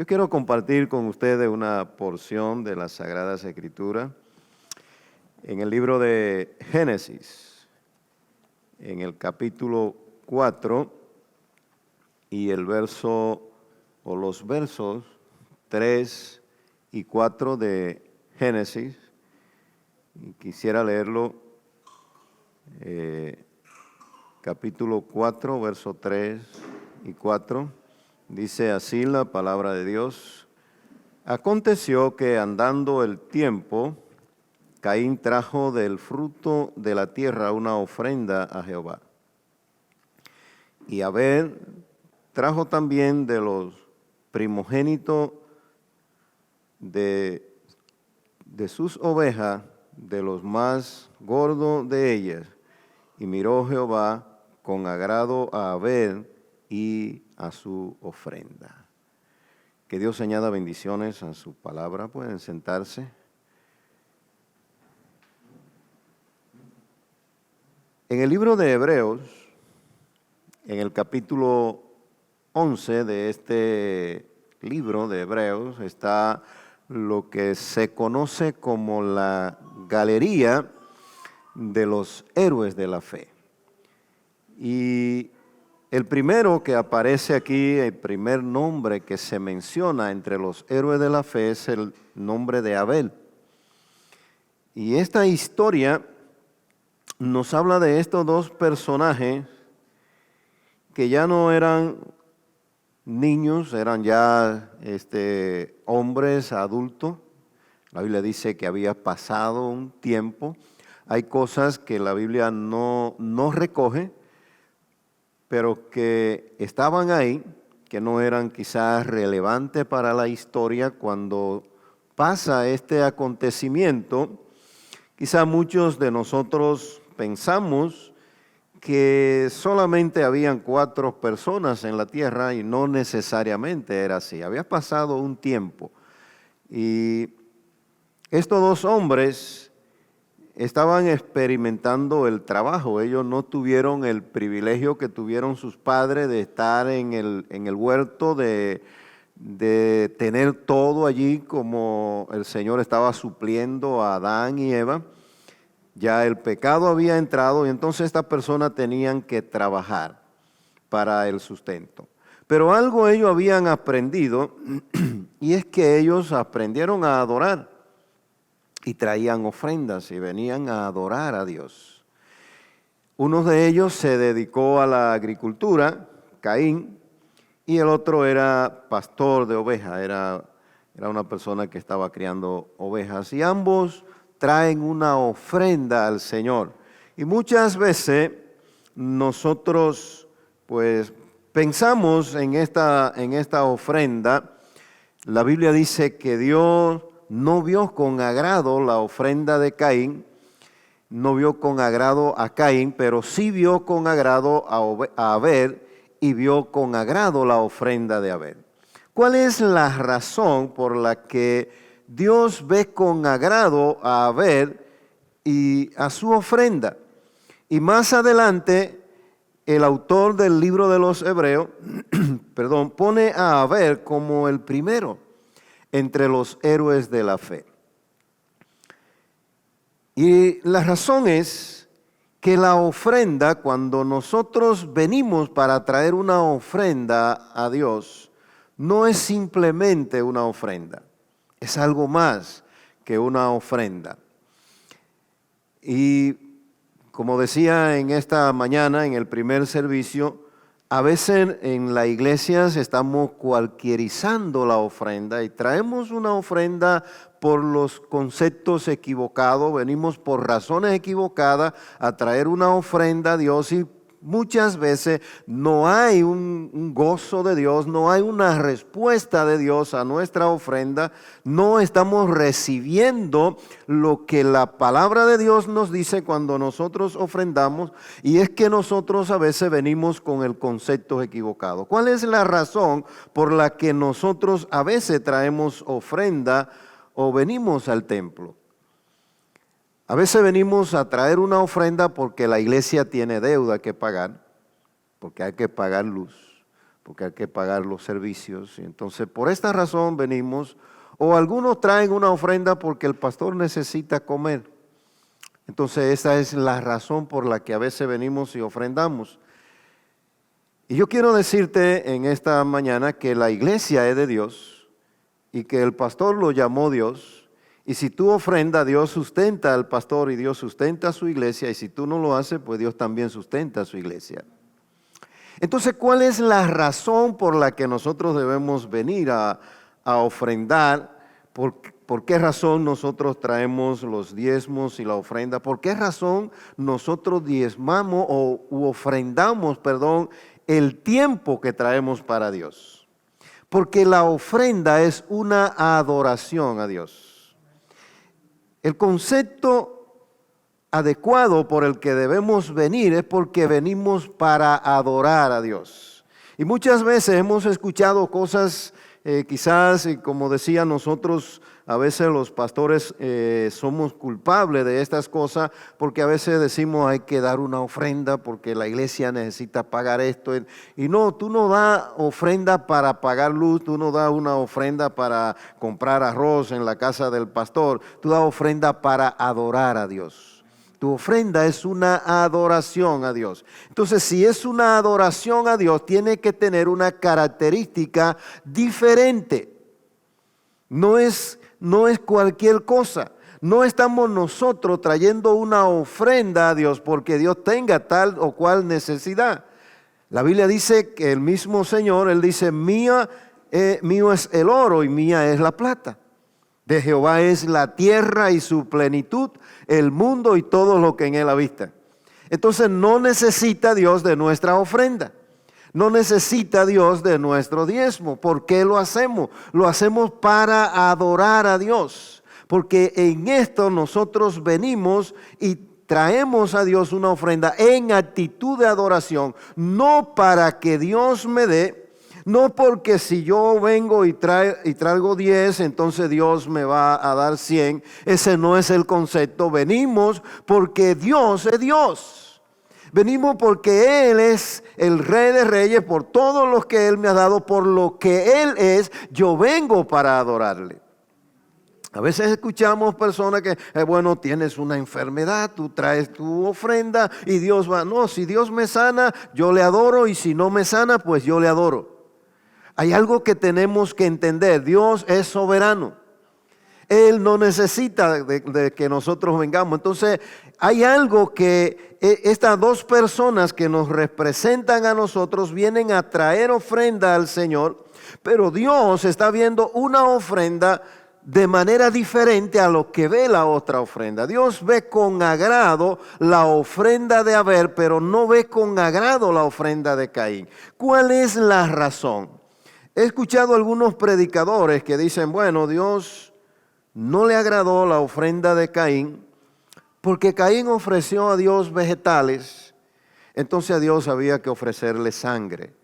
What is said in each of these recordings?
Yo quiero compartir con ustedes una porción de las Sagradas Escrituras en el libro de Génesis, en el capítulo 4 y el verso o los versos 3 y 4 de Génesis. Y quisiera leerlo, capítulo 4, verso 3 y 4. Dice así la palabra de Dios: Aconteció que andando el tiempo, Caín trajo del fruto de la tierra una ofrenda a Jehová. Y Abel trajo también de los primogénitos de sus ovejas, de los más gordos de ellas. Y miró Jehová con agrado a Abel y a su ofrenda. Que Dios añada bendiciones a su palabra. Pueden sentarse. En el libro de Hebreos, en el capítulo 11 de este libro de Hebreos, está lo que se conoce como la galería de los héroes de la fe. Y el primero que aparece aquí, el primer nombre que se menciona entre los héroes de la fe es el nombre de Abel. Y esta historia nos habla de estos dos personajes que ya no eran niños, eran ya hombres adultos. La Biblia dice que había pasado un tiempo. Hay cosas que la Biblia no recoge, pero que estaban ahí, que no eran quizás relevantes para la historia. Cuando pasa este acontecimiento, quizás muchos de nosotros pensamos que solamente habían 4 personas en la tierra y no necesariamente era así. Había pasado un tiempo y estos dos hombres estaban experimentando el trabajo. Ellos no tuvieron el privilegio que tuvieron sus padres de estar en el huerto, de tener todo allí como el Señor estaba supliendo a Adán y Eva. Ya el pecado había entrado y entonces estas personas tenían que trabajar para el sustento. Pero algo ellos habían aprendido y es que ellos aprendieron a adorar y traían ofrendas y venían a adorar a Dios. Uno de ellos se dedicó a la agricultura, Caín, y el otro era pastor de ovejas, era una persona que estaba criando ovejas, y ambos traen una ofrenda al Señor. Y muchas veces nosotros pues pensamos en esta ofrenda. La Biblia dice que Dios no vio con agrado la ofrenda de Caín, no vio con agrado a Caín, pero sí vio con agrado a Abel y vio con agrado la ofrenda de Abel. ¿Cuál es la razón por la que Dios ve con agrado a Abel y a su ofrenda? Y más adelante, el autor del libro de los Hebreos, pone a Abel como el primero entre los héroes de la fe. Y la razón es que la ofrenda, cuando nosotros venimos para traer una ofrenda a Dios, no es simplemente una ofrenda, es algo más que una ofrenda. Y como decía en esta mañana, en el primer servicio, a veces en la iglesia estamos cualquierizando la ofrenda y traemos una ofrenda por los conceptos equivocados, venimos por razones equivocadas a traer una ofrenda a Dios y muchas veces no hay un gozo de Dios, no hay una respuesta de Dios a nuestra ofrenda, no estamos recibiendo lo que la palabra de Dios nos dice cuando nosotros ofrendamos, y es que nosotros a veces venimos con el concepto equivocado. ¿Cuál es la razón por la que nosotros a veces traemos ofrenda o venimos al templo? A veces venimos a traer una ofrenda porque la iglesia tiene deuda que pagar, porque hay que pagar luz, porque hay que pagar los servicios. Y entonces, por esta razón venimos, o algunos traen una ofrenda porque el pastor necesita comer. Entonces, esa es la razón por la que a veces venimos y ofrendamos. Y yo quiero decirte en esta mañana que la iglesia es de Dios y que el pastor lo llamó Dios. Y si tú ofrendas, Dios sustenta al pastor y Dios sustenta a su iglesia. Y si tú no lo haces, pues Dios también sustenta a su iglesia. Entonces, ¿cuál es la razón por la que nosotros debemos venir a ofrendar? ¿Por qué razón nosotros traemos los diezmos y la ofrenda? ¿Por qué razón nosotros diezmamos u ofrendamos, el tiempo que traemos para Dios? Porque la ofrenda es una adoración a Dios. El concepto adecuado por el que debemos venir es porque venimos para adorar a Dios. Y muchas veces hemos escuchado cosas, quizás, como decía nosotros, a veces los pastores somos culpables de estas cosas porque a veces decimos hay que dar una ofrenda porque la iglesia necesita pagar esto. Y no, tú no das ofrenda para pagar luz, tú no das una ofrenda para comprar arroz en la casa del pastor, tú das ofrenda para adorar a Dios. Tu ofrenda es una adoración a Dios. Entonces, si es una adoración a Dios, tiene que tener una característica diferente. No es cualquier cosa. No estamos nosotros trayendo una ofrenda a Dios porque Dios tenga tal o cual necesidad. La Biblia dice que el mismo Señor, Él dice, mío es el oro y mía es la plata. De Jehová es la tierra y su plenitud, el mundo y todo lo que en él habita. Entonces no necesita Dios de nuestra ofrenda. No necesita Dios de nuestro diezmo. ¿Por qué lo hacemos? Lo hacemos para adorar a Dios. Porque en esto nosotros venimos y traemos a Dios una ofrenda en actitud de adoración. No para que Dios me dé. No porque si yo vengo y traigo 10, entonces Dios me va a dar 100. Ese no es el concepto. Venimos porque Dios es Dios. Venimos porque Él es el Rey de Reyes, por todo lo que Él me ha dado, por lo que Él es, yo vengo para adorarle. A veces escuchamos personas que, bueno, tienes una enfermedad, tú traes tu ofrenda y Dios va. No, si Dios me sana, yo le adoro, y si no me sana, pues yo le adoro. Hay algo que tenemos que entender. Dios es soberano. Él no necesita de que nosotros vengamos. Entonces, hay algo que estas dos personas que nos representan a nosotros vienen a traer ofrenda al Señor, pero Dios está viendo una ofrenda de manera diferente a lo que ve la otra ofrenda. Dios ve con agrado la ofrenda de Abel, pero no ve con agrado la ofrenda de Caín. ¿Cuál es la razón? He escuchado algunos predicadores que dicen, bueno, Dios no le agradó la ofrenda de Caín porque Caín ofreció a Dios vegetales, entonces a Dios había que ofrecerle sangre.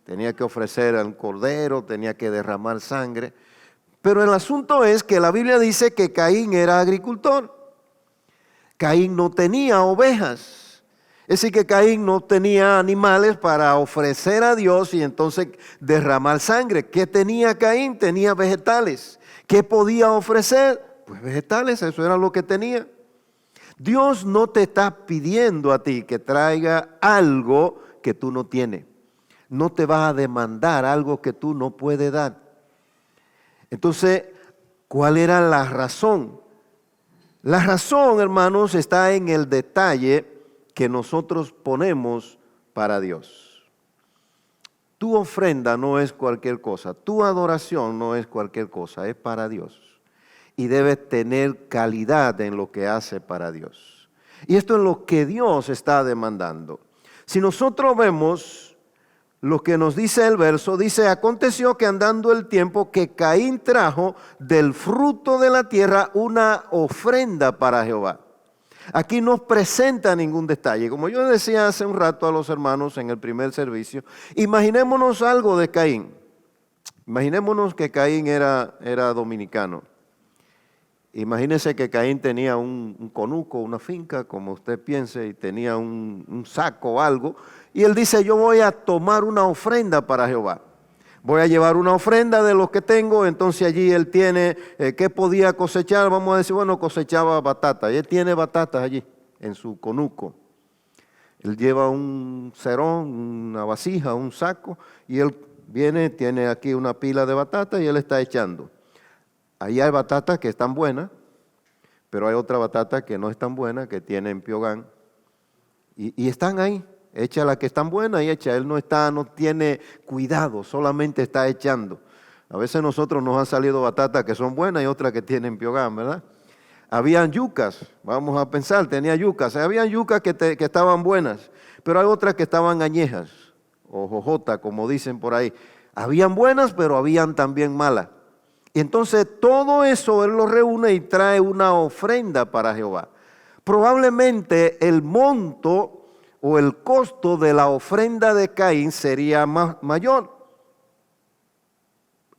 Tenía que ofrecer al cordero, tenía que derramar sangre. Pero el asunto es que la Biblia dice que Caín era agricultor. Caín no tenía ovejas. Es decir, que Caín no tenía animales para ofrecer a Dios y entonces derramar sangre. ¿Qué tenía Caín? Tenía vegetales. ¿Qué podía ofrecer? Pues vegetales, eso era lo que tenía. Dios no te está pidiendo a ti que traiga algo que tú no tienes. No te va a demandar algo que tú no puedes dar. Entonces, ¿cuál era la razón? La razón, hermanos, está en el detalle que nosotros ponemos para Dios. Tu ofrenda no es cualquier cosa, tu adoración no es cualquier cosa, es para Dios. Y debes tener calidad en lo que hace para Dios. Y esto es lo que Dios está demandando. Si nosotros vemos lo que nos dice el verso, dice, aconteció que andando el tiempo que Caín trajo del fruto de la tierra una ofrenda para Jehová. Aquí no presenta ningún detalle. Como yo decía hace un rato a los hermanos en el primer servicio, imaginémonos algo de Caín. Imaginémonos que Caín era dominicano. Imagínese que Caín tenía un conuco, una finca, como usted piense, y tenía un saco o algo, y él dice, yo voy a tomar una ofrenda para Jehová. Voy a llevar una ofrenda de los que tengo. Entonces allí él tiene, ¿qué podía cosechar? Vamos a decir, bueno, cosechaba batata, y él tiene batatas allí, en su conuco. Él lleva un cerón, una vasija, un saco, y él viene, tiene aquí una pila de batatas y él está echando. Ahí hay batatas que están buenas, pero hay otra batata que no es tan buena, que tienen piogán. Y están ahí, echa las que están buenas y echa. Él no tiene cuidado, solamente está echando. A veces nosotros nos han salido batatas que son buenas y otras que tienen piogán, ¿verdad? Habían yucas, vamos a pensar, tenía yucas. Habían yucas que estaban buenas, pero hay otras que estaban añejas, o jojota, como dicen por ahí. Habían buenas, pero habían también malas. Y entonces todo eso él lo reúne y trae una ofrenda para Jehová. Probablemente el monto o el costo de la ofrenda de Caín sería mayor.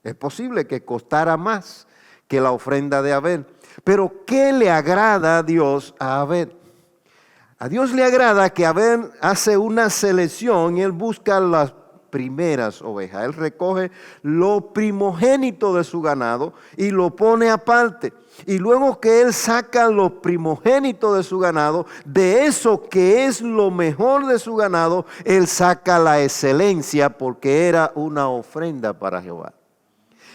Es posible que costara más que la ofrenda de Abel. Pero ¿qué le agrada a Dios a Abel? A Dios le agrada que Abel hace una selección y él busca las primeras ovejas. Él recoge lo primogénito de su ganado y lo pone aparte. Y luego que él saca lo primogénito de su ganado, de eso que es lo mejor de su ganado, él saca la excelencia porque era una ofrenda para Jehová.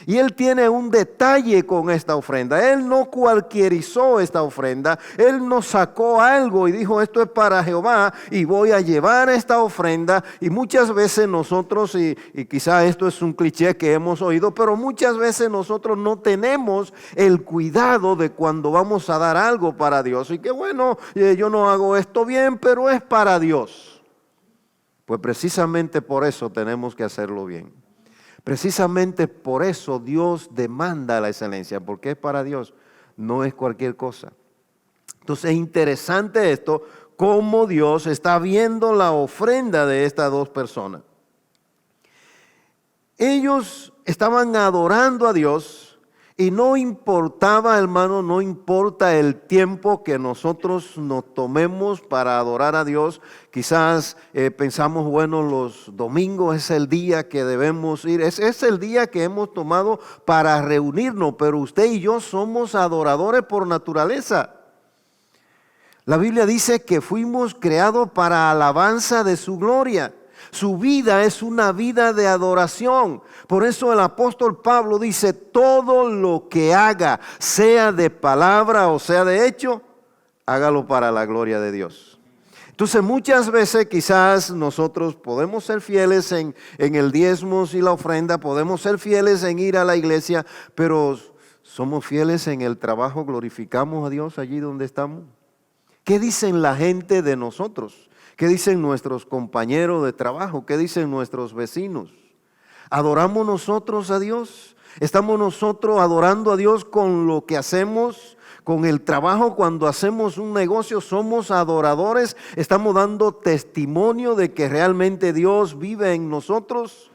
Y él tiene un detalle con esta ofrenda. Él no cualquierizó esta ofrenda. Él no sacó algo y dijo, esto es para Jehová y voy a llevar esta ofrenda. Y muchas veces nosotros, y quizá esto es un cliché que hemos oído, pero muchas veces nosotros no tenemos el cuidado de cuando vamos a dar algo para Dios. Y que bueno, yo no hago esto bien, pero es para Dios. Pues precisamente por eso tenemos que hacerlo bien. Precisamente por eso Dios demanda la excelencia, porque es para Dios, no es cualquier cosa. Entonces es interesante esto, cómo Dios está viendo la ofrenda de estas dos personas. Ellos estaban adorando a Dios y no importaba, hermano, no importa el tiempo que nosotros nos tomemos para adorar a Dios. Quizás pensamos, bueno, los domingos es el día que debemos ir, es el día que hemos tomado para reunirnos, pero usted y yo somos adoradores por naturaleza. La Biblia dice que fuimos creados para alabanza de su gloria. Su vida es una vida de adoración. Por eso el apóstol Pablo dice, todo lo que haga, sea de palabra o sea de hecho, hágalo para la gloria de Dios. Entonces muchas veces quizás nosotros podemos ser fieles en el diezmos y la ofrenda, podemos ser fieles en ir a la iglesia, pero ¿somos fieles en el trabajo? ¿Glorificamos a Dios allí donde estamos? ¿Qué dicen la gente de nosotros? ¿Qué dicen nuestros compañeros de trabajo? ¿Qué dicen nuestros vecinos? ¿Adoramos nosotros a Dios? ¿Estamos nosotros adorando a Dios con lo que hacemos, con el trabajo? Cuando hacemos un negocio, ¿somos adoradores? ¿Estamos dando testimonio de que realmente Dios vive en nosotros?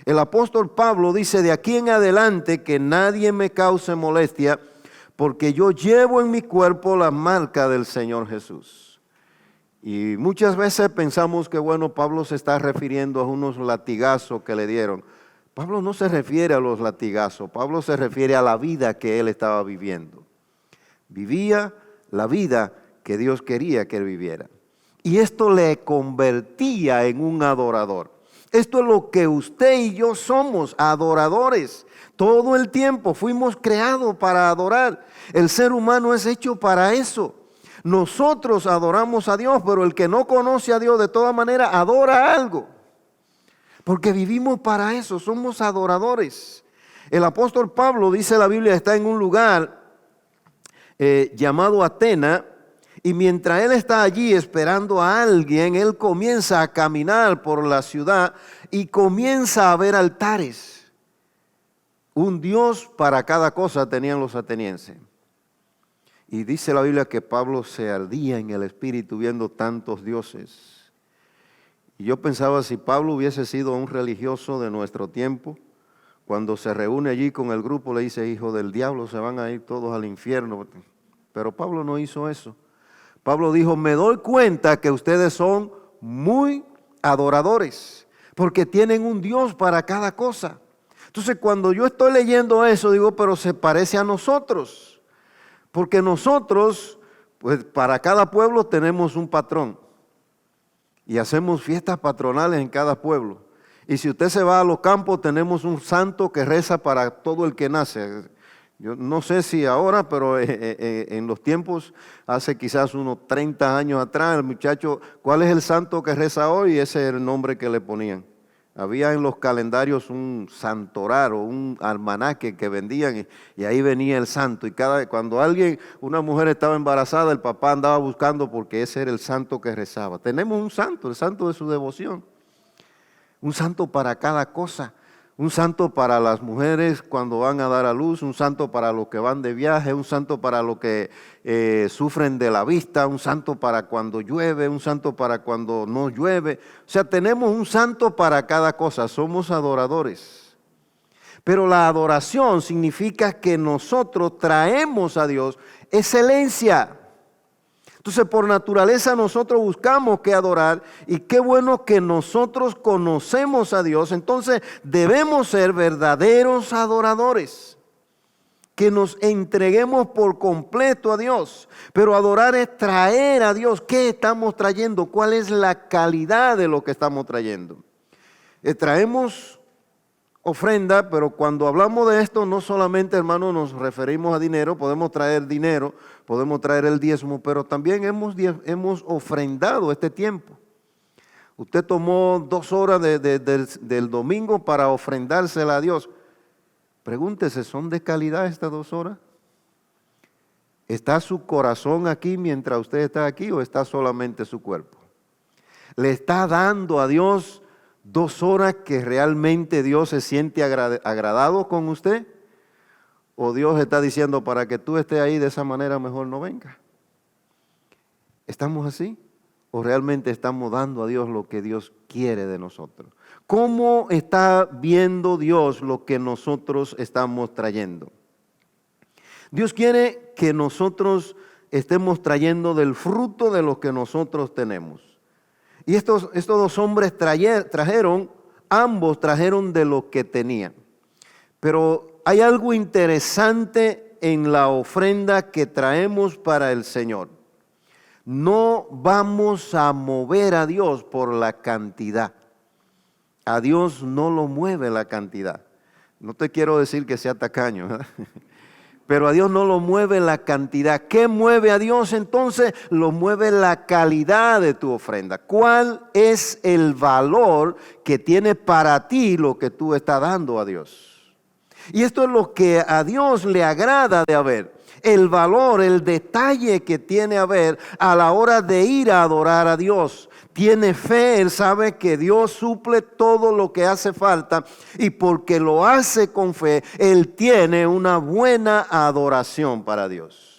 El apóstol Pablo dice, de aquí en adelante que nadie me cause molestia, porque yo llevo en mi cuerpo la marca del Señor Jesús. Y muchas veces pensamos que, bueno, Pablo se está refiriendo a unos latigazos que le dieron. Pablo no se refiere a los latigazos, Pablo se refiere a la vida que él estaba viviendo. Vivía la vida que Dios quería que él viviera. Y esto le convertía en un adorador. Esto es lo que usted y yo somos, adoradores. Todo el tiempo fuimos creados para adorar. El ser humano es hecho para eso. Nosotros adoramos a Dios, pero el que no conoce a Dios de todas maneras adora algo. Porque vivimos para eso, somos adoradores. El apóstol Pablo, dice la Biblia, está en un lugar llamado Atenas, y mientras él está allí esperando a alguien, él comienza a caminar por la ciudad y comienza a ver altares. Un dios para cada cosa tenían los atenienses. Y dice la Biblia que Pablo se ardía en el espíritu viendo tantos dioses. Y yo pensaba, si Pablo hubiese sido un religioso de nuestro tiempo, cuando se reúne allí con el grupo le dice, hijo del diablo, se van a ir todos al infierno. Pero Pablo no hizo eso. Pablo dijo, me doy cuenta que ustedes son muy adoradores, porque tienen un Dios para cada cosa. Entonces cuando yo estoy leyendo eso, digo, pero se parece a nosotros, porque nosotros, pues para cada pueblo tenemos un patrón y hacemos fiestas patronales en cada pueblo. Y si usted se va a los campos, tenemos un santo que reza para todo el que nace. Yo no sé si ahora, pero en los tiempos, hace quizás unos 30 años atrás, el muchacho, ¿cuál es el santo que reza hoy? Ese es el nombre que le ponían. Había en los calendarios un santorar o un almanaque que vendían y ahí venía el santo. Y cuando una mujer estaba embarazada, el papá andaba buscando porque ese era el santo que rezaba. Tenemos un santo, el santo de su devoción. Un santo para cada cosa. Un santo para las mujeres cuando van a dar a luz, un santo para los que van de viaje, un santo para los que sufren de la vista, un santo para cuando llueve, un santo para cuando no llueve. O sea, tenemos un santo para cada cosa, somos adoradores. Pero la adoración significa que nosotros traemos a Dios excelencia. Entonces, por naturaleza nosotros buscamos que adorar y qué bueno que nosotros conocemos a Dios. Entonces, debemos ser verdaderos adoradores, que nos entreguemos por completo a Dios. Pero adorar es traer a Dios. ¿Qué estamos trayendo? ¿Cuál es la calidad de lo que estamos trayendo? Traemos ofrenda, pero cuando hablamos de esto, no solamente, hermano, nos referimos a dinero. Podemos traer dinero, podemos traer el diezmo, pero también hemos ofrendado este tiempo. Usted tomó 2 horas del domingo para ofrendársela a Dios. Pregúntese, ¿son de calidad estas 2 horas? ¿Está su corazón aquí mientras usted está aquí o está solamente su cuerpo? ¿Le está dando a Dios 2 horas que realmente Dios se siente agradado con usted? ¿O Dios está diciendo para que tú estés ahí de esa manera mejor no venga? ¿Estamos así? ¿O realmente estamos dando a Dios lo que Dios quiere de nosotros? ¿Cómo está viendo Dios lo que nosotros estamos trayendo? Dios quiere que nosotros estemos trayendo del fruto de lo que nosotros tenemos. Y estos 2 hombres ambos trajeron de lo que tenían. Pero hay algo interesante en la ofrenda que traemos para el Señor. No vamos a mover a Dios por la cantidad. A Dios no lo mueve la cantidad. No te quiero decir que sea tacaño, ¿verdad? Pero a Dios no lo mueve la cantidad. ¿Qué mueve a Dios entonces? Lo mueve la calidad de tu ofrenda. ¿Cuál es el valor que tiene para ti lo que tú estás dando a Dios? Y esto es lo que a Dios le agrada de haber. El valor, el detalle que tiene a ver a la hora de ir a adorar a Dios. Tiene fe, él sabe que Dios suple todo lo que hace falta y porque lo hace con fe, él tiene una buena adoración para Dios.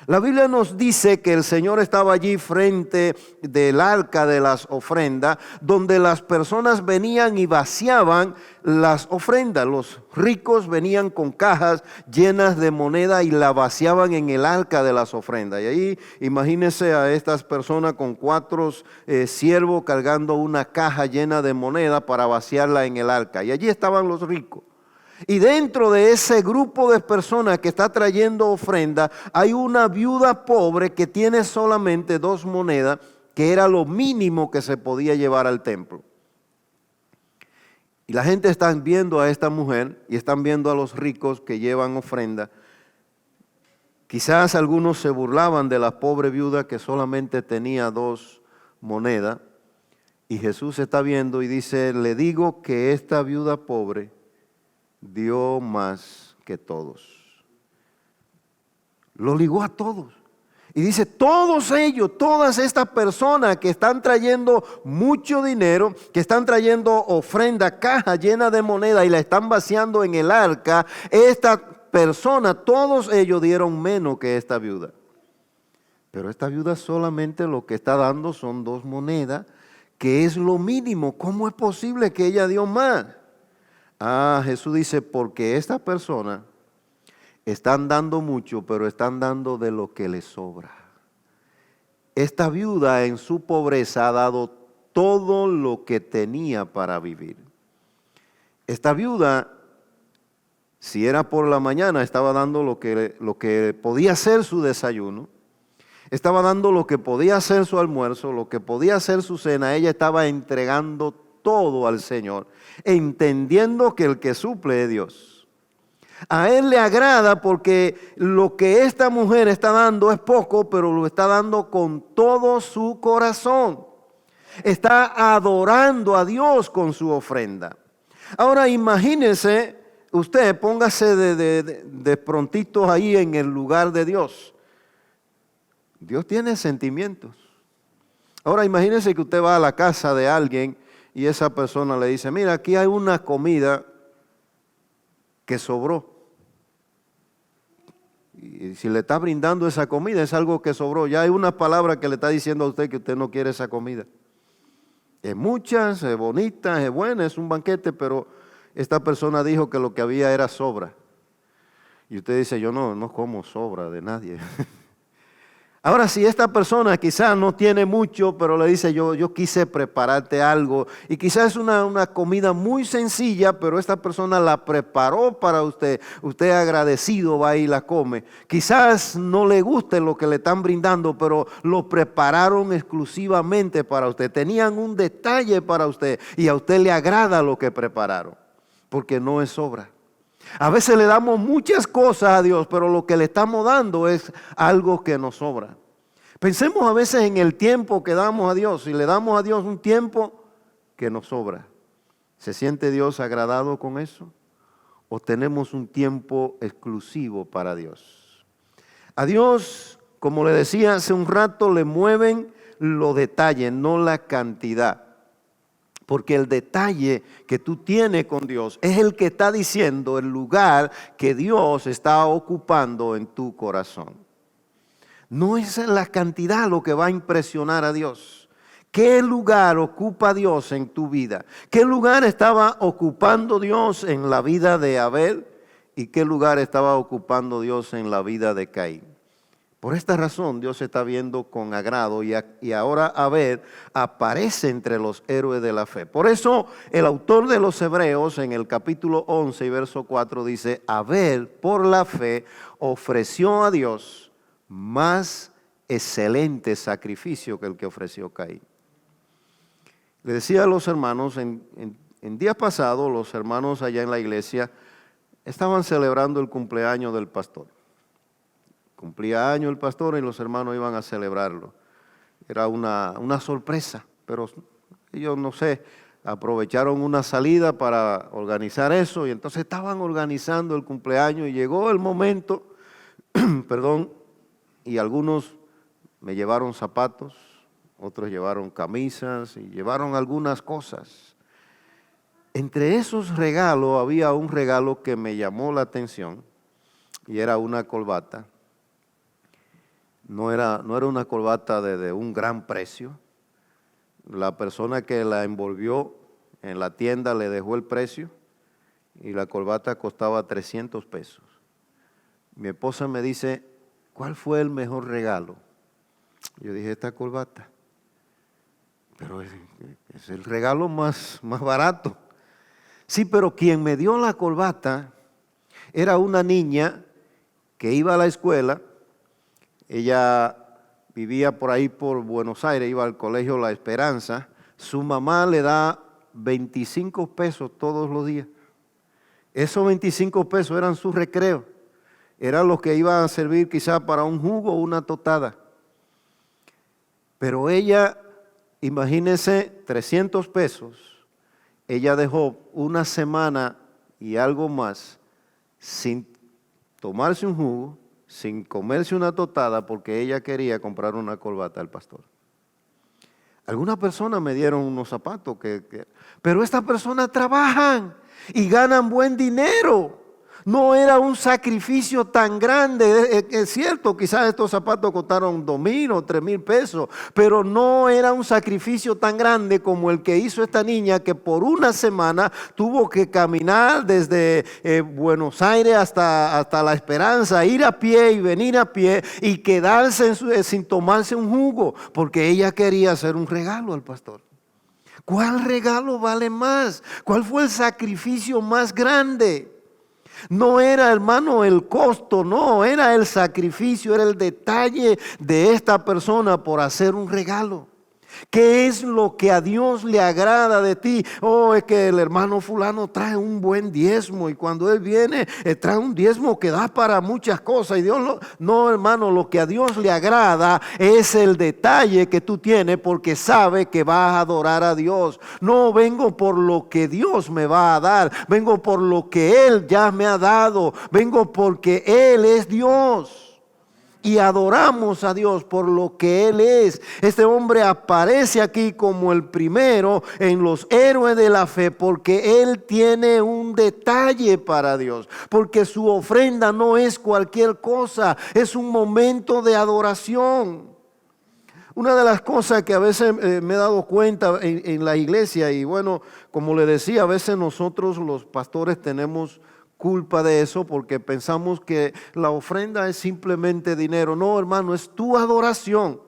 La Biblia nos dice que el Señor estaba allí frente del arca de las ofrendas, donde las personas venían y vaciaban las ofrendas. Los ricos venían con cajas llenas de moneda y la vaciaban en el arca de las ofrendas. Y ahí imagínense a estas personas con 4 siervos cargando una caja llena de moneda para vaciarla en el arca. Y allí estaban los ricos. Y dentro de ese grupo de personas que está trayendo ofrenda, hay una viuda pobre que tiene solamente 2 monedas, que era lo mínimo que se podía llevar al templo. Y la gente está viendo a esta mujer y están viendo a los ricos que llevan ofrenda. Quizás algunos se burlaban de la pobre viuda que solamente tenía 2 monedas. Y Jesús está viendo y dice, le digo que esta viuda pobre dio más que todos. Lo ligó a todos. Y dice, todos ellos, todas estas personas que están trayendo mucho dinero, que están trayendo ofrenda, caja llena de moneda y la están vaciando en el arca, esta persona, todos ellos dieron menos que esta viuda. Pero esta viuda solamente lo que está dando son 2 monedas, que es lo mínimo. ¿Cómo es posible que ella dio más? Jesús dice, porque estas personas están dando mucho, pero están dando de lo que les sobra. Esta viuda en su pobreza ha dado todo lo que tenía para vivir. Esta viuda, si era por la mañana, estaba dando lo que podía ser su desayuno, estaba dando lo que podía ser su almuerzo, lo que podía ser su cena. Ella estaba entregando todo al Señor, entendiendo que el que suple es Dios. A Él le agrada porque lo que esta mujer está dando es poco, pero lo está dando con todo su corazón. Está adorando a Dios con su ofrenda. Ahora imagínense, usted póngase de prontitos ahí en el lugar de Dios. Dios tiene sentimientos. Ahora imagínense que usted va a la casa de alguien y esa persona le dice, mira, aquí hay una comida que sobró. Y si le está brindando esa comida, es algo que sobró. Ya hay una palabra que le está diciendo a usted que usted no quiere esa comida. Es mucha, es bonita, es buena, es un banquete, pero esta persona dijo que lo que había era sobra. Y usted dice, yo no como sobra de nadie. Ahora, si esta persona quizás no tiene mucho, pero le dice, yo quise prepararte algo, y quizás es una comida muy sencilla, pero esta persona la preparó para usted, usted agradecido va y la come. Quizás no le guste lo que le están brindando, pero lo prepararon exclusivamente para usted. Tenían un detalle para usted, y a usted le agrada lo que prepararon, porque no es sobra. A veces le damos muchas cosas a Dios, pero lo que le estamos dando es algo que nos sobra. Pensemos a veces en el tiempo que damos a Dios. Si le damos a Dios un tiempo que nos sobra, ¿se siente Dios agradado con eso? ¿O tenemos un tiempo exclusivo para Dios? A Dios, como le decía hace un rato, le mueven los detalles, no la cantidad. Porque el detalle que tú tienes con Dios es el que está diciendo el lugar que Dios está ocupando en tu corazón. No es la cantidad lo que va a impresionar a Dios. ¿Qué lugar ocupa Dios en tu vida? ¿Qué lugar estaba ocupando Dios en la vida de Abel? ¿Y qué lugar estaba ocupando Dios en la vida de Caín? Por esta razón Dios está viendo con agrado y ahora Abel aparece entre los héroes de la fe. Por eso el autor de los Hebreos en el capítulo 11 y verso 4 dice, Abel por la fe ofreció a Dios más excelente sacrificio que el que ofreció Caín. Le decía a los hermanos, en días pasados los hermanos allá en la iglesia estaban celebrando el cumpleaños del pastor. Cumplía año el pastor y los hermanos iban a celebrarlo. Era una sorpresa, pero ellos, no sé, aprovecharon una salida para organizar eso y entonces estaban organizando el cumpleaños y llegó el momento, perdón, y algunos me llevaron zapatos, otros llevaron camisas y llevaron algunas cosas. Entre esos regalos había un regalo que me llamó la atención y era una corbata. No era una corbata de un gran precio. La persona que la envolvió en la tienda le dejó el precio y la corbata costaba 300 pesos. Mi esposa me dice, ¿cuál fue el mejor regalo? Yo dije, esta corbata. Pero es el regalo más barato. Sí, pero quien me dio la corbata era una niña que iba a la escuela. Ella vivía por ahí por Buenos Aires, iba al colegio La Esperanza. Su mamá le da 25 pesos todos los días. Esos 25 pesos eran sus recreos. Eran los que iban a servir quizá para un jugo o una tostada. Pero ella, imagínense, 300 pesos. Ella dejó una semana y algo más sin tomarse un jugo, sin comerse una tostada, porque ella quería comprar una corbata al pastor. Algunas personas me dieron unos zapatos, pero estas personas trabajan y ganan buen dinero. No era un sacrificio tan grande. Es cierto, quizás estos zapatos costaron 2,000 o 3,000 pesos, pero no era un sacrificio tan grande como el que hizo esta niña, que por una semana tuvo que caminar desde Buenos Aires hasta La Esperanza, ir a pie y venir a pie y quedarse sin tomarse un jugo, porque ella quería hacer un regalo al pastor. ¿Cuál regalo vale más? ¿Cuál fue el sacrificio más grande? No era, hermano, el costo, no, era el sacrificio, era el detalle de esta persona por hacer un regalo. ¿Qué es lo que a Dios le agrada de ti? Oh, es que el hermano fulano trae un buen diezmo y cuando él viene trae un diezmo que da para muchas cosas. Y Dios no, hermano, lo que a Dios le agrada es el detalle que tú tienes porque sabe que vas a adorar a Dios. No vengo por lo que Dios me va a dar, vengo por lo que Él ya me ha dado, vengo porque Él es Dios. Y adoramos a Dios por lo que Él es. Este hombre aparece aquí como el primero en los héroes de la fe porque él tiene un detalle para Dios. Porque su ofrenda no es cualquier cosa, es un momento de adoración. Una de las cosas que a veces me he dado cuenta en la iglesia, y bueno, como le decía, a veces nosotros los pastores tenemos culpa de eso porque pensamos que la ofrenda es simplemente dinero. No, hermano, es tu adoración.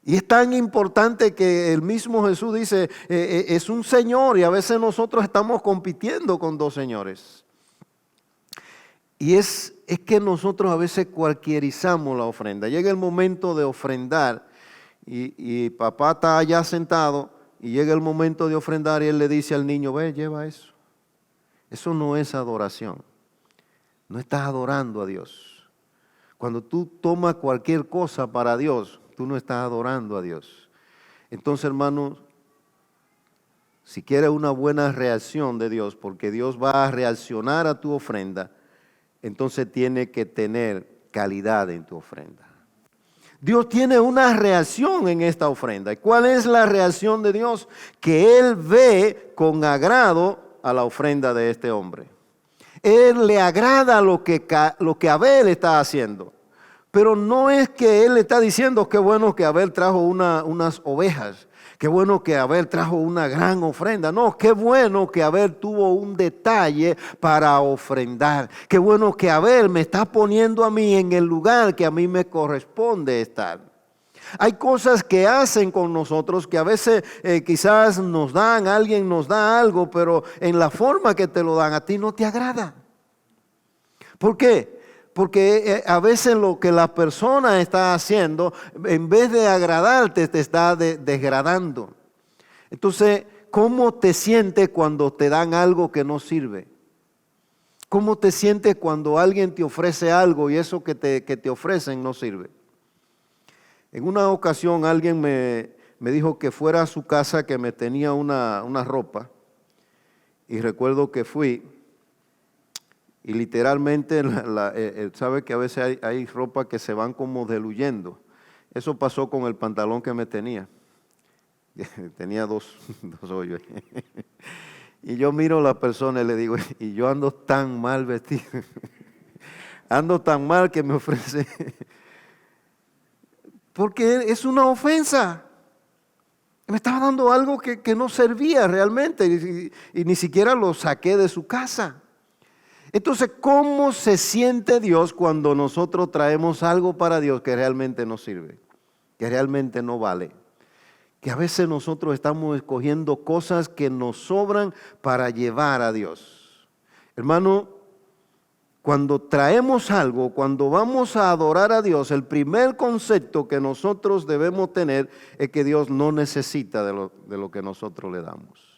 Y es tan importante que el mismo Jesús dice, es un señor, y a veces nosotros estamos compitiendo con dos señores. Y es que nosotros a veces cualquierizamos la ofrenda. Llega el momento de ofrendar y papá está allá sentado y llega el momento de ofrendar y él le dice al niño, ve, lleva eso. Eso no es adoración. No estás adorando a Dios. Cuando tú tomas cualquier cosa para Dios, tú no estás adorando a Dios. Entonces, hermanos, si quieres una buena reacción de Dios, porque Dios va a reaccionar a tu ofrenda, entonces tiene que tener calidad en tu ofrenda. Dios tiene una reacción en esta ofrenda. ¿Y cuál es la reacción de Dios? Que Él ve con agrado a la ofrenda de este hombre. Él le agrada lo que Abel está haciendo. Pero no es que él está diciendo qué bueno que Abel trajo unas ovejas, qué bueno que Abel trajo una gran ofrenda. No, qué bueno que Abel tuvo un detalle para ofrendar. Qué bueno que Abel me está poniendo a mí en el lugar que a mí me corresponde estar. Hay cosas que hacen con nosotros que a veces quizás alguien nos da algo, pero en la forma que te lo dan a ti no te agrada. ¿Por qué? Porque a veces lo que la persona está haciendo, en vez de agradarte, te está desagradando. Entonces, ¿cómo te sientes cuando te dan algo que no sirve? ¿Cómo te sientes cuando alguien te ofrece algo y eso que te ofrecen no sirve? En una ocasión alguien me dijo que fuera a su casa que me tenía una ropa y recuerdo que fui y literalmente sabe que a veces hay ropa que se van como diluyendo. Eso pasó con el pantalón que me tenía. Tenía dos hoyos. Y yo miro a la persona y le digo, y yo ando tan mal vestido. Ando tan mal que me ofrece. Porque es una ofensa. Me estaba dando algo que no servía realmente y ni siquiera lo saqué de su casa. Entonces, ¿cómo se siente Dios cuando nosotros traemos algo para Dios que realmente no sirve? Que realmente no vale. Que a veces nosotros estamos escogiendo cosas que nos sobran para llevar a Dios. Hermano, cuando traemos algo, cuando vamos a adorar a Dios, el primer concepto que nosotros debemos tener es que Dios no necesita de lo que nosotros le damos.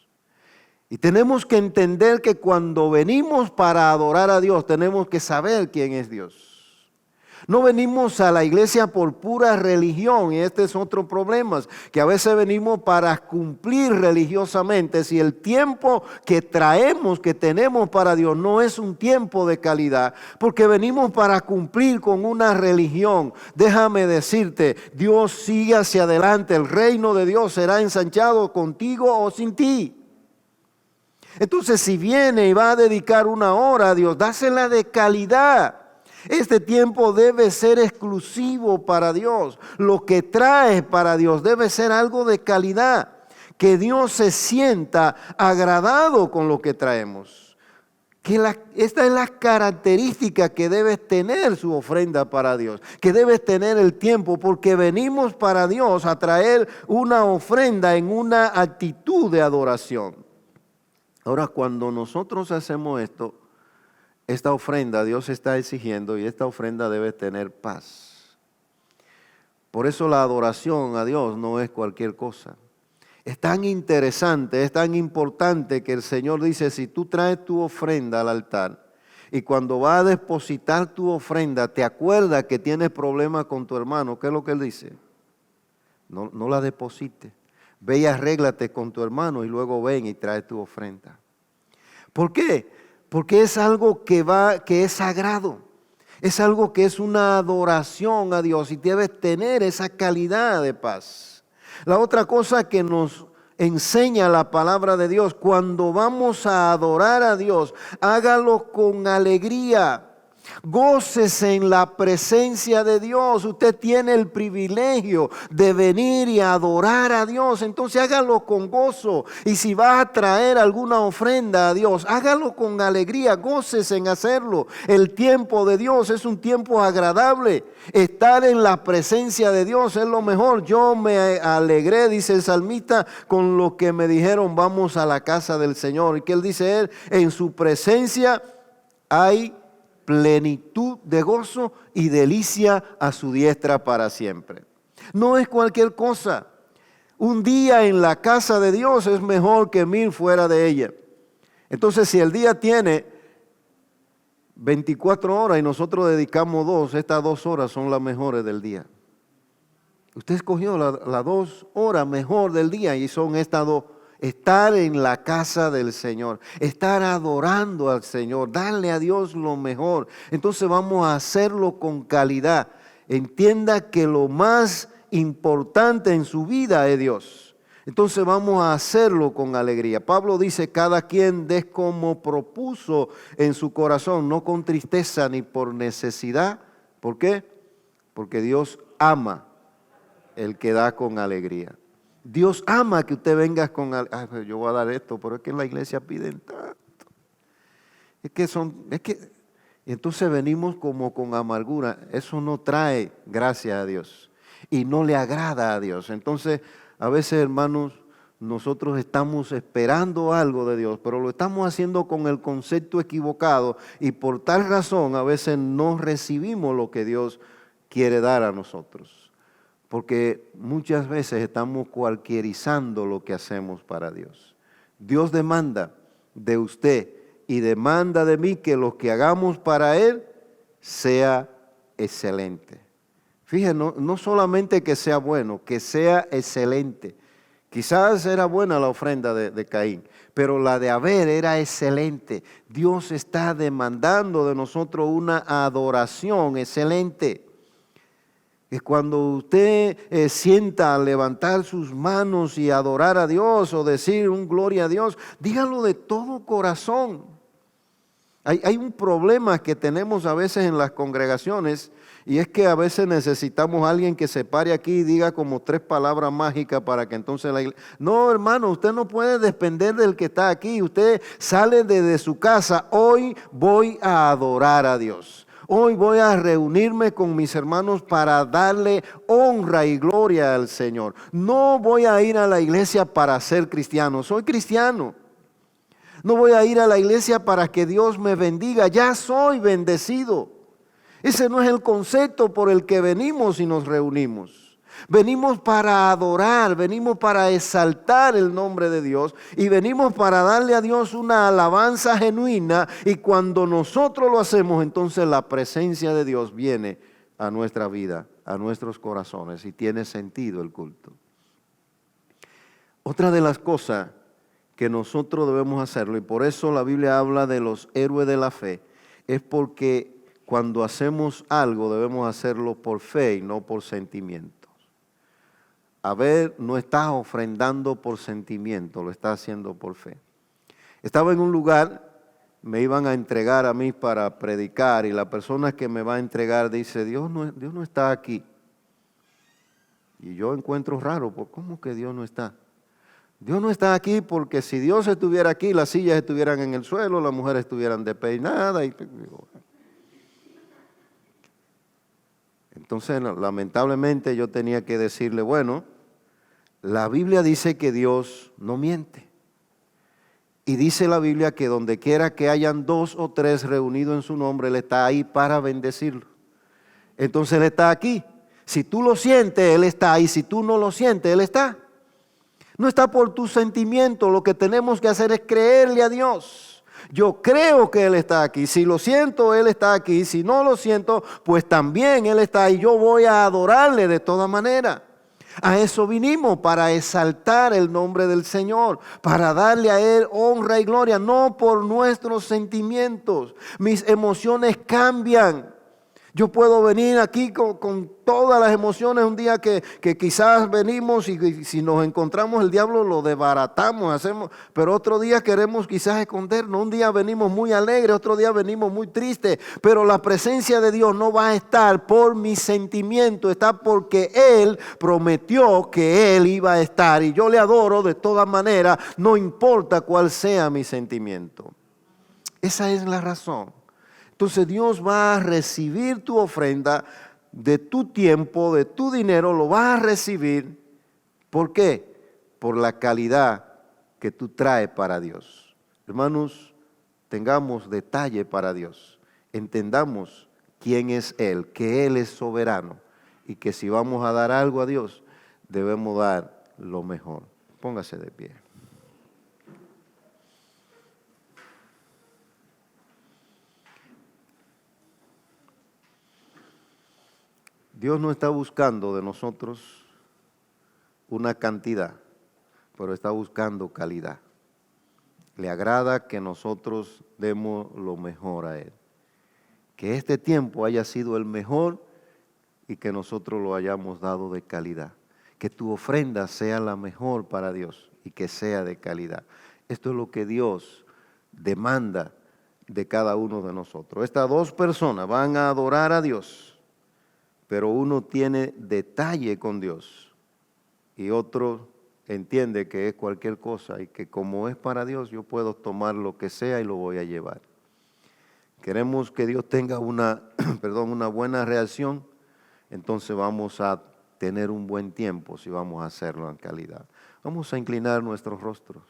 Y tenemos que entender que cuando venimos para adorar a Dios, tenemos que saber quién es Dios. No venimos a la iglesia por pura religión, y este es otro problema, que a veces venimos para cumplir religiosamente. Si el tiempo que traemos, que tenemos para Dios, no es un tiempo de calidad, porque venimos para cumplir con una religión, déjame decirte, Dios sigue hacia adelante, el reino de Dios será ensanchado contigo o sin ti. Entonces, si viene y va a dedicar una hora a Dios, dásela de calidad. Este tiempo debe ser exclusivo para Dios. Lo que traes para Dios debe ser algo de calidad. Que Dios se sienta agradado con lo que traemos. Esta es la característica que debes tener su ofrenda para Dios. Que debes tener el tiempo, porque venimos para Dios a traer una ofrenda en una actitud de adoración. Ahora, cuando nosotros hacemos esto, esta ofrenda Dios está exigiendo, y esta ofrenda debe tener paz. Por eso la adoración a Dios no es cualquier cosa. Es tan interesante, es tan importante que el Señor dice, si tú traes tu ofrenda al altar y cuando vas a depositar tu ofrenda te acuerdas que tienes problemas con tu hermano, ¿qué es lo que Él dice? No la deposites. Ve y arréglate con tu hermano y luego ven y trae tu ofrenda. ¿Por qué? Porque es algo que es sagrado. Es algo que es una adoración a Dios y debes tener esa calidad de paz. La otra cosa que nos enseña la palabra de Dios, cuando vamos a adorar a Dios, hágalo con alegría. Gócese en la presencia de Dios. Usted tiene el privilegio de venir y adorar a Dios. Entonces hágalo con gozo. Y si va a traer alguna ofrenda a Dios, hágalo con alegría. Gócese en hacerlo. El tiempo de Dios es un tiempo agradable. Estar en la presencia de Dios es lo mejor. Yo me alegré, dice el salmista, con lo que me dijeron, vamos a la casa del Señor. Y que Él dice, en su presencia hay plenitud de gozo y delicia a su diestra para siempre. No es cualquier cosa. Un día en la casa de Dios es mejor que 1000 fuera de ella. Entonces, si el día tiene 24 horas y nosotros dedicamos 2, estas 2 horas son las mejores del día. Usted escogió las 2 horas mejor del día y son estas 2. Estar en la casa del Señor, estar adorando al Señor, darle a Dios lo mejor. Entonces vamos a hacerlo con calidad. Entienda que lo más importante en su vida es Dios. Entonces vamos a hacerlo con alegría. Pablo dice, cada quien dé como propuso en su corazón, no con tristeza ni por necesidad. ¿Por qué? Porque Dios ama el que da con alegría. Dios ama que usted venga con, yo voy a dar esto, pero es que en la iglesia piden tanto. Entonces venimos como con amargura. Eso no trae gracia a Dios y no le agrada a Dios. Entonces, a veces, hermanos, nosotros estamos esperando algo de Dios, pero lo estamos haciendo con el concepto equivocado y por tal razón a veces no recibimos lo que Dios quiere dar a nosotros. Porque muchas veces estamos cualquierizando lo que hacemos para Dios. Dios demanda de usted y demanda de mí que lo que hagamos para Él sea excelente. Fíjense, no solamente que sea bueno, que sea excelente. Quizás era buena la ofrenda de Caín, pero la de Abel era excelente. Dios está demandando de nosotros una adoración excelente. Es cuando usted sienta levantar sus manos y adorar a Dios o decir un gloria a Dios, dígalo de todo corazón. Hay un problema que tenemos a veces en las congregaciones y es que a veces necesitamos a alguien que se pare aquí y diga como 3 palabras mágicas para que entonces la iglesia... No, hermano, usted no puede depender del que está aquí. Usted sale desde su casa, hoy voy a adorar a Dios. Hoy voy a reunirme con mis hermanos para darle honra y gloria al Señor. No voy a ir a la iglesia para ser cristiano, soy cristiano. No voy a ir a la iglesia para que Dios me bendiga, ya soy bendecido. Ese no es el concepto por el que venimos y nos reunimos. Venimos para adorar, venimos para exaltar el nombre de Dios y venimos para darle a Dios una alabanza genuina, y cuando nosotros lo hacemos, entonces la presencia de Dios viene a nuestra vida, a nuestros corazones, y tiene sentido el culto. Otra de las cosas que nosotros debemos hacerlo, y por eso la Biblia habla de los héroes de la fe, es porque cuando hacemos algo debemos hacerlo por fe y no por sentimiento. Abel no está ofrendando por sentimiento, lo está haciendo por fe. Estaba en un lugar, me iban a entregar a mí para predicar y la persona que me va a entregar dice, Dios no está aquí. Y yo encuentro raro, ¿cómo que Dios no está? Dios no está aquí porque si Dios estuviera aquí, las sillas estuvieran en el suelo, las mujeres estuvieran despeinadas. Entonces, lamentablemente yo tenía que decirle, bueno, la Biblia dice que Dios no miente. Y dice la Biblia que donde quiera que hayan 2 o 3 reunidos en su nombre, Él está ahí para bendecirlo. Entonces Él está aquí. Si tú lo sientes, Él está ahí. Si tú no lo sientes, Él está. No está por tus sentimientos. Lo que tenemos que hacer es creerle a Dios. Yo creo que Él está aquí. Si lo siento, Él está aquí. Si no lo siento, pues también Él está ahí. Yo voy a adorarle de toda manera. A eso vinimos, para exaltar el nombre del Señor, para darle a Él honra y gloria, no por nuestros sentimientos. Mis emociones cambian. Yo puedo venir aquí con todas las emociones un día que quizás venimos y si nos encontramos el diablo lo desbaratamos, pero otro día queremos quizás escondernos. Un día venimos muy alegres, otro día venimos muy tristes, pero la presencia de Dios no va a estar por mis sentimientos, está porque Él prometió que Él iba a estar y yo le adoro de todas maneras, no importa cuál sea mi sentimiento. Esa es la razón. Entonces Dios va a recibir tu ofrenda de tu tiempo, de tu dinero, lo vas a recibir. ¿Por qué? Por la calidad que tú traes para Dios. Hermanos, tengamos detalle para Dios. Entendamos quién es Él, que Él es soberano y que si vamos a dar algo a Dios, debemos dar lo mejor. Póngase de pie. Dios no está buscando de nosotros una cantidad, pero está buscando calidad. Le agrada que nosotros demos lo mejor a Él. Que este tiempo haya sido el mejor y que nosotros lo hayamos dado de calidad. Que tu ofrenda sea la mejor para Dios y que sea de calidad. Esto es lo que Dios demanda de cada uno de nosotros. Estas 2 personas van a adorar a Dios, pero uno tiene detalle con Dios y otro entiende que es cualquier cosa y que como es para Dios yo puedo tomar lo que sea y lo voy a llevar. Queremos que Dios tenga una buena reacción, entonces vamos a tener un buen tiempo si vamos a hacerlo en calidad. Vamos a inclinar nuestros rostros.